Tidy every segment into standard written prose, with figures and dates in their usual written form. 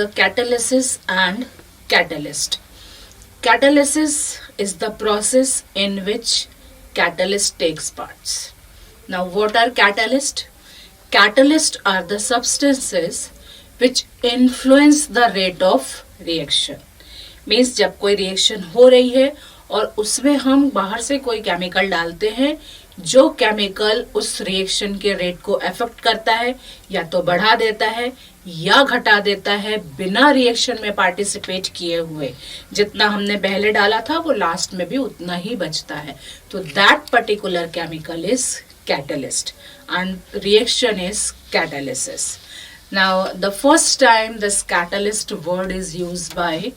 the catalysis and catalyst. Catalysis is the process in which catalyst takes parts. Now, what are catalysts? Catalysts are the substances which influence the rate of reaction. Means जब कोई reaction हो रही है और उसमें हम बाहर से कोई केमिकल डालते हैं जो केमिकल उस रिएक्शन के रेट को अफेक्ट करता है, या तो बढ़ा देता है या घटा देता है बिना रिएक्शन में पार्टिसिपेट किए हुए. जितना हमने पहले डाला था वो लास्ट में भी उतना ही बचता है. तो that particular chemical is catalyst and reaction is catalysis. Now, the first time this catalyst word is used by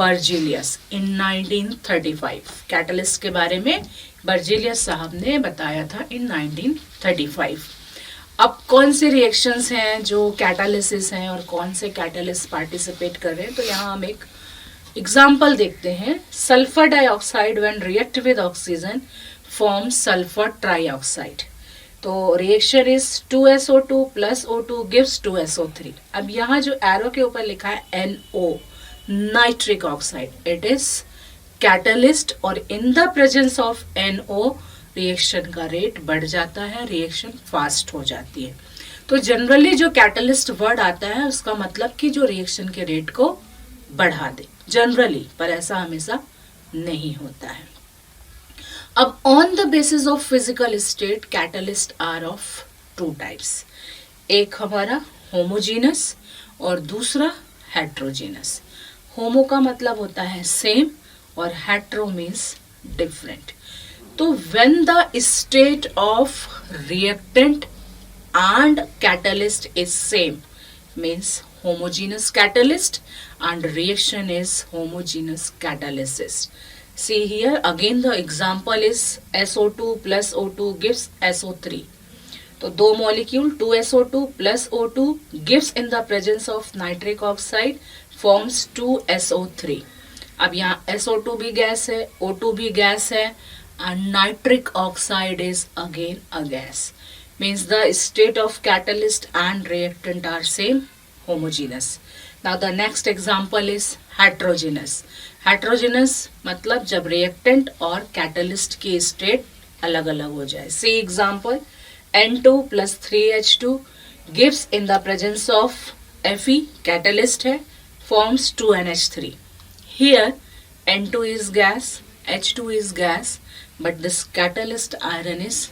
Berzelius in 1935. Catalyst के बारे में Berzelius साहब ने बताया था in 1935. अब कौन से रिएक्शंस हैं जो कैटालिसिस हैं और कौन से कैटलिस्ट पार्टिसिपेट कर रहे हैं, तो यहाँ हम एक एग्जाम्पल देखते हैं. Sulphur dioxide when react with oxygen forms sulphur trioxide. तो reaction is 2SO2 plus O2 gives 2SO3. अब यहाँ जो एरो के ऊपर लिखा है NO, nitric oxide, it is catalyst और in the presence of NO reaction का रेट बढ़ जाता है, रिएक्शन फास्ट हो जाती है. तो जनरली जो कैटलिस्ट वर्ड आता है उसका मतलब कि जो रिएक्शन के रेट को बढ़ा दे, जनरली, पर ऐसा हमेशा नहीं होता है. अब on the basis of physical state catalyst are of two types. एक हमारा होमोजीनस और दूसरा हेट्रोजीनस. होमो का मतलब होता है सेम और हेट्रो मीन्स डिफरेंट. तो when the state of reactant and catalyst is same means homogeneous catalyst and reaction is homogeneous catalysis. See here again the example is SO2 plus O2 gives SO3. तो दो molecule 2SO2 plus O2 gives in the presence of nitric oxide forms 2SO3. अब यहाँ SO2 भी gas है, O2 भी gas है and nitric oxide is again a gas. Means the state of catalyst and reactant are same, homogeneous. Now the next example is heterogeneous. Heterogeneous मतलब जब reactant और catalyst की state अलग अलग हो जाए. See example, N2 plus 3H2 gives in the presence of Fe, catalyst है, forms 2NH3. Here N2 is gas, H2 is gas, but this catalyst iron is